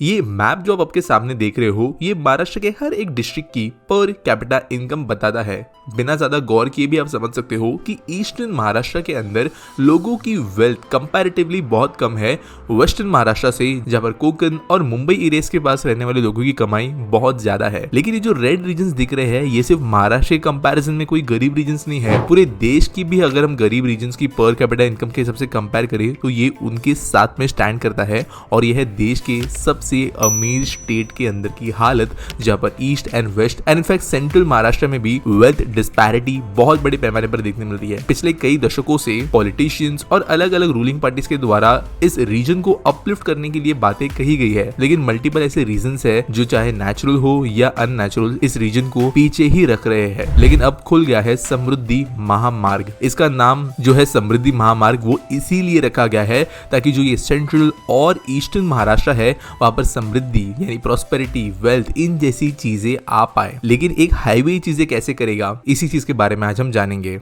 ये मैप जो आप आपके सामने देख रहे हो, ये महाराष्ट्र के हर एक डिस्ट्रिक्ट की पर कैपिटा इनकम बताता है। बिना ज्यादा गौर किए भी आप समझ सकते हो कि ईस्टर्न महाराष्ट्र के अंदर लोगों की वेल्थ कंपैरेटिवली बहुत कम है वेस्टर्न महाराष्ट्र से, जहां पर कोंकण और मुंबई एरियाज के पास रहने वाले लोगों की कमाई बहुत ज्यादा है। लेकिन ये जो रेड रीजन्स दिख रहे हैं, ये सिर्फ महाराष्ट्र के कंपैरिजन में कोई गरीब रीजन्स नहीं है। पूरे देश की भी अगर हम गरीब रीजन्स की पर कैपिटा इनकम के हिसाब से कंपेयर करें तो ये उनके साथ में स्टैंड करता है। और यह है देश के सबसे अमीर स्टेट के अंदर की हालत, जहां पर east and west and in fact central Maharashtra में भी वेल्थ डिस्पैरिटी बहुत बड़े पैमाने पर देखने मिलती है। पिछले कई दशकों से पॉलिटिशियंस और अलग अलग रूलिंग पार्टीज के द्वारा इस रीजन को अपलिफ्ट करने के लिए बातें कही गई है, लेकिन मल्टीपल ऐसे रीजंस है जो चाहे नेचुरल हो या अननेचुरल इस रीजन को पीछे ही रख रहे हैं। लेकिन अब खुल गया है समृद्धि महामार्ग। इसका नाम जो है समृद्धि महामार्ग वो इसीलिए रखा गया है ताकि जो ये सेंट्रल और ईस्टर्न महाराष्ट्र है वहां पर समृद्धि यानी प्रॉस्पेरिटी, वेल्थ, इन जैसी चीजें आ पाए। लेकिन एक हाईवे चीजें कैसे करेगा, इसी चीज के बारे में आज हम जानेंगे।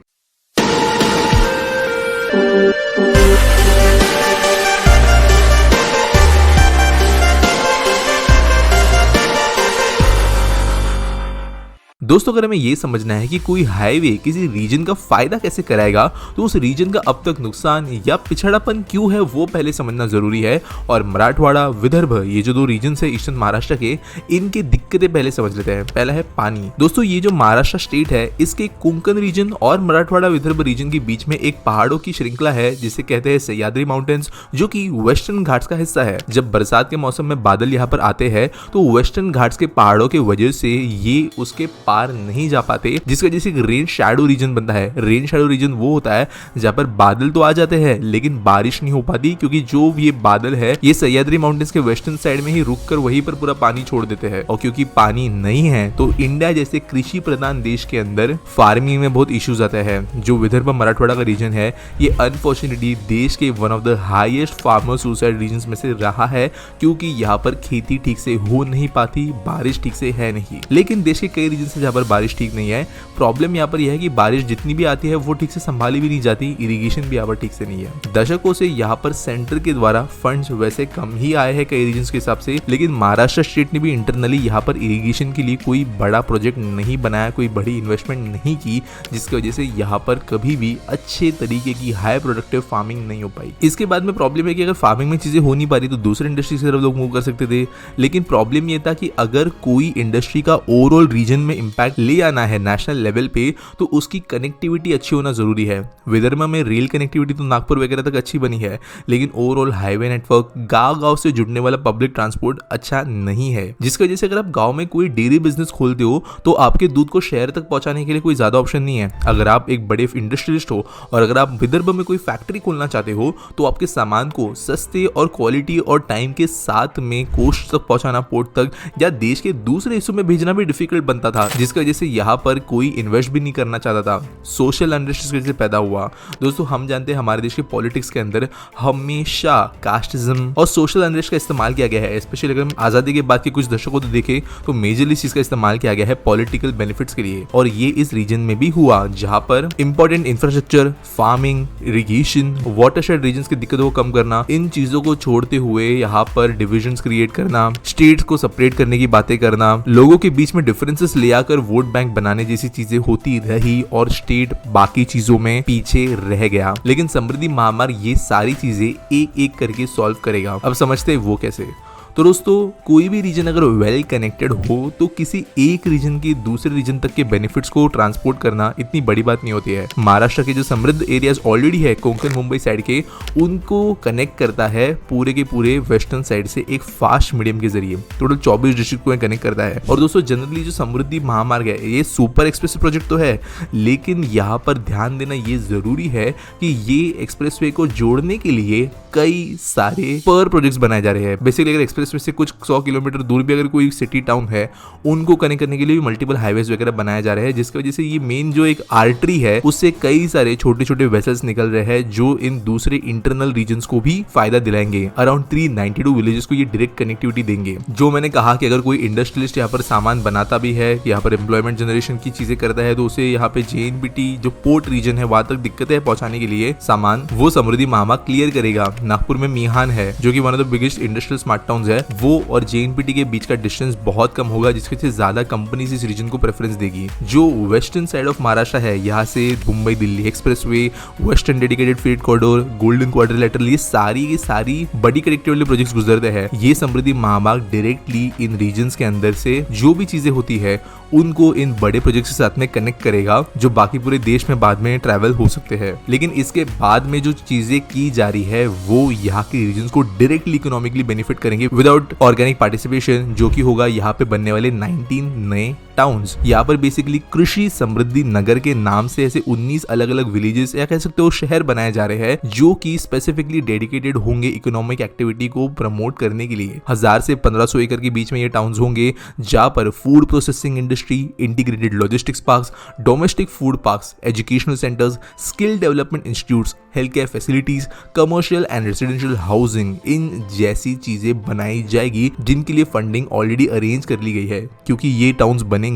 दोस्तों, अगर हमें ये समझना है कि कोई हाईवे किसी रीजन का फायदा कैसे कराएगा, तो उस रीजन का अब तक नुकसान या पिछड़ापन क्यों है वो पहले समझना जरूरी है। और मराठवाड़ा, विदर्भ, ये जो दो रीजन है ईस्टर्न महाराष्ट्र के, इनके दिक्कतें पहले समझ लेते हैं। पहला है पानी। दोस्तों, ये जो महाराष्ट्र स्टेट है, इसके कोंकण रीजन और मराठवाड़ा विदर्भ रीजन के बीच में एक पहाड़ों की श्रृंखला है जिसे कहते हैं सह्याद्री माउंटेन्स, जो कि वेस्टर्न घाट्स का हिस्सा है। जब बरसात के मौसम में बादल यहाँ पर आते हैं तो वेस्टर्न घाट्स के पहाड़ों के वजह से ये उसके पार नहीं जा पाते, जिसकी वजह से एक रेन शैडो रीजन बनता है। रेन शैडो रीजन वो होता है जहां पर बादल तो आ जाते हैं लेकिन बारिश नहीं हो पाती, क्योंकि जो ये बादल है ये सह्याद्री माउंटेन्स के वेस्टर्न साइड में ही रुककर वहीं पर पूरा पानी छोड़ देते हैं। और क्योंकि पानी नहीं है तो इंडिया जैसे कृषि प्रधान देश के अंदर फार्मिंग में बहुत इश्यूज आते हैं। जो विदर्भ मराठवाड़ा का रीजन है, ये अनफॉर्चुनेटली देश के one of the highest farmer suicide region में से रहा है, क्योंकि यहाँ पर खेती ठीक से हो नहीं पाती, बारिश ठीक से है नहीं। लेकिन देश के कई रीजन से जहाँ पर बारिश ठीक नहीं है, प्रॉब्लम यहाँ पर यह है कि बारिश जितनी भी आती है वो ठीक से संभाली भी नहीं जाती, इरिगेशन भी यहाँ पर ठीक से नहीं है। दशकों से यहाँ पर सेंटर के द्वारा फंड्स वैसे कम ही आए हैं कई रीजन्स के हिसाब से, लेकिन महाराष्ट्र स्टेट ने भी इंटरनली यहाँ पर इरिगेशन के लिए कोई बड़ा प्रोजेक्ट नहीं बनाया, कोई बड़ी इन्वेस्टमेंट नहीं की, जिसकी वजह से यहाँ पर कभी भी अच्छे तरीके की हाई प्रोडक्टिव फार्मिंग नहीं हो पाई। इसके बाद में प्रॉब्लम है कि अगर फार्मिंग में चीजें हो नहीं पा रही तो दूसरे इंडस्ट्री की तरफ लोग मूव कर सकते थे। लेकिन प्रॉब्लम ये था कि अगर कोई इंडस्ट्री का ओवरऑल रीजन में इंपैक्ट ले आना है नेशनल लेवल पे, तो उसकी कनेक्टिविटी अच्छी होना जरूरी है। विदर्भ में रेल कनेक्टिविटी तो नागपुर वगैरह तक अच्छी बनी है, लेकिन ओवरऑल हाईवे नेटवर्क, गांव-गांव से जुड़ने वाला पब्लिक ट्रांसपोर्ट अच्छा नहीं है, जिसकी वजह से अगर आप गांव में कोई डेयरी बिजनेस खोलते हो तो आपके दूध को शहर तक पहुंचाने के लिए कोई ज्यादा ऑप्शन नहीं है। अगर आप एक बड़े इंडस्ट्रियलिस्ट हो और अगर आप विदर्भ में कोई फैक्ट्री खोलना चाहते हो तो आपके सामान को सस्ते और क्वालिटी और टाइम के साथ में कोस्ट तक पहुंचाना, पोर्ट तक या देश के दूसरे हिस्सों में भेजना भी डिफिकल्ट बनता था, जिसकी वजह से यहाँ पर कोई इन्वेस्ट भी नहीं करना चाहता था। सोशल अनरेस्ट इस वजह से पैदा हुआ। दोस्तों, हम जानते हैं हमारे देश के पॉलिटिक्स के अंदर हमेशा कास्टिज्म और सोशल अनरेस्ट का इस्तेमाल किया गया है। स्पेशली अगर हम आजादी के बाद के कुछ दशकों को देखें तो मेजरली चीज का इस्तेमाल किया गया है पॉलिटिकल बेनिफिट्स के लिए, और ये इस रीजन में भी हुआ जहां पर important infrastructure, farming, irrigation, watershed region की दिक्कतों को कम करना, इन चीजों को छोड़ते हुए यहाँ पर डिविजन्स क्रिएट करना, स्टेट्स को सेपरेट करने की बातें करना, लोगों के बीच में डिफरेंसेस ले आकर वोट बैंक बनाने जैसी चीजें होती रही और स्टेट बाकी चीजों में पीछे रह गया। लेकिन समृद्धि महामार्ग ये सारी चीजें एक एक करके सॉल्व करेगा। अब समझते हैं वो कैसे। तो दोस्तों, कोई भी रीजन अगर वेल कनेक्टेड हो तो किसी एक रीजन की दूसरे रीजन तक के बेनिफिट्स को ट्रांसपोर्ट करना इतनी बड़ी बात नहीं होती है। महाराष्ट्र के जो समृद्ध एरियाज ऑलरेडी है कोंकण मुंबई साइड के, उनको कनेक्ट करता है पूरे के पूरे वेस्टर्न साइड से एक फास्ट मीडियम के जरिए। टोटल 24 डिस्ट्रिक्ट को कनेक्ट करता है। और दोस्तों, जनरली जो समृद्धि महामार्ग है ये सुपर एक्सप्रेस प्रोजेक्ट तो है, लेकिन यहाँ पर ध्यान देना ये जरूरी है कि ये एक्सप्रेसवे को जोड़ने के लिए कई सारे पर प्रोजेक्ट्स बनाए जा रहे हैं। बेसिकली अगर एक्सप्रेस में से कुछ 100 किलोमीटर दूर भी अगर कोई सिटी टाउन है, उनको कनेक्ट करने के लिए भी मल्टीपल हाईवेज वगैरह बनाए जा रहे हैं, जिसकी वजह से ये मेन जो एक आर्टरी है उससे कई सारे छोटे छोटे वेसल्स निकल रहे हैं जो इन दूसरे इंटरनल रीजन्स को भी फायदा दिलाएंगे। अराउंड 392 विलेजेस को ये डायरेक्ट कनेक्टिविटी देंगे। जो मैंने कहा कि अगर कोई इंडस्ट्रियलिस्ट यहाँ पर सामान बनाता भी है, यहाँ पर एम्प्लॉयमेंट जनरेशन की चीजें करता है, तो उसे यहाँ पे JNPT जो पोर्ट रीजन है वहां तक दिक्कतें पहुंचाने के लिए सामान, वो समृद्धि महामार्ग क्लियर करेगा। नागपुर में मिहान है जो कि one of the biggest industrial smart towns है, है वो और JNPT के बीच का डिस्टेंस बहुत कम होगा, जिसकी वजह से ज्यादा कंपनीज इस रीजन को प्रेफरेंस देगी। जो वेस्टर्न साइड ऑफ महाराष्ट्र है, यहाँ से Mumbai Delhi expressway, western dedicated freight corridor, golden quadrilateral, ये सारी बड़ी कनेक्टिविटी प्रोजेक्ट्स गुजरते हैं। ये समृद्धि महामार्ग डायरेक्टली इन रीजन्स के अंदर से जो भी चीजें होती है उनको इन बड़े प्रोजेक्ट्स के साथ में कनेक्ट करेगा, जो बाकी पूरे देश में बाद में ट्रैवल हो सकते हैं। लेकिन इसके बाद में जो चीजें की जा रही है वो यहाँ के रीजन्स को डायरेक्टली इकोनॉमिकली बेनिफिट करेंगे विदाउट ऑर्गेनिक पार्टिसिपेशन, जो कि होगा यहाँ पे बनने वाले 19 नए टाउन्स। यहाँ पर बेसिकली कृषि समृद्धि नगर के नाम से ऐसे 19 अलग अलग विलेजेस या कह सकते हो शहर बनाए जा रहे हैं, जो कि स्पेसिफिकली डेडिकेटेड होंगे इकोनॉमिक एक्टिविटी को प्रमोट करने के लिए। 1000 से 1500 एकड़ के बीच में ये टाउन्स होंगे, जहाँ पर food processing industry, integrated logistics parks, domestic food parks, educational centres, skill development institutes, health care facilities, commercial and residential housing, इन जैसी चीजें बनाई जाएगी, जिनके लिए फंडिंग ऑलरेडी अरेंज कर ली गई है। क्योंकि ये टाउन्स बनेंगे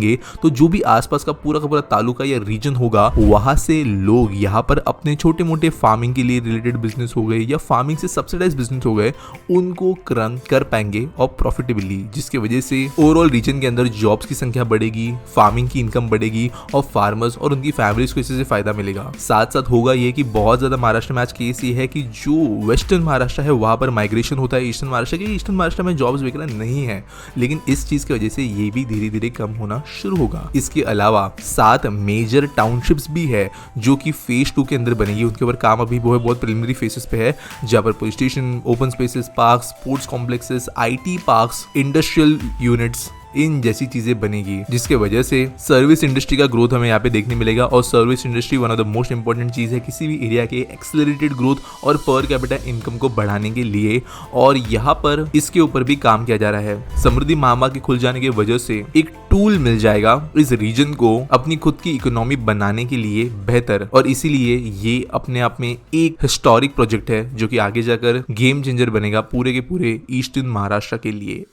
तो जो भी आसपास का पूरा तालुका या रीजन होगा, वहां से लोग यहाँ पर अपने छोटे मोटे फार्मिंग के लिए रिलेटेड बिजनेस हो गए या फार्मिंग से सब्सिडाइज बिजनेस हो गए, उनको रन कर पाएंगे और प्रॉफिटेबली, जिसकी वजह से ओवरऑल रीजन के अंदर जॉब्स की संख्या बढ़ेगी, फार्मिंग की इनकम बढ़ेगी और फार्मर्स और उनकी फैमिलीज को इससे फायदा मिलेगा। साथ साथ होगा ये कि बहुत ज्यादा महाराष्ट्र में आज केस ये है कि जो वेस्टर्न महाराष्ट्र है वहां पर माइग्रेशन होता है ईस्टर्न महाराष्ट्र के। ईस्टर्न महाराष्ट्र में जॉब्स वगैरह नहीं है, लेकिन इस चीज की वजह से ये भी धीरे धीरे कम होना शुरू होगा। इसके अलावा 7 मेजर टाउनशिप्स भी है जो कि फेज 2 के अंदर बनेगी। उनके ऊपर काम अभी वो है, बहुत प्रिलिमिनरी फेसेस पे है, जहाँ पर police station, open spaces, park, sports complexes, IT parks, industrial units, इन जैसी चीजें बनेगी, जिसके वजह से सर्विस इंडस्ट्री का ग्रोथ हमें यहाँ पे देखने मिलेगा। और service industry one of the most important चीज है किसी भी एरिया के एक्सेलरेटेड ग्रोथ और पर कैपिटा इनकम को बढ़ाने के लिए, और यहाँ पर इसके ऊपर भी काम किया जा रहा है। समृद्धि महामार्ग के खुल जाने की वजह से एक टूल मिल जाएगा इस रीजन को अपनी खुद की इकोनॉमी बनाने के लिए बेहतर, और इसीलिए ये अपने आप में एक हिस्टोरिक प्रोजेक्ट है जो कि आगे जाकर गेम चेंजर बनेगा पूरे के पूरे ईस्टर्न महाराष्ट्र के लिए।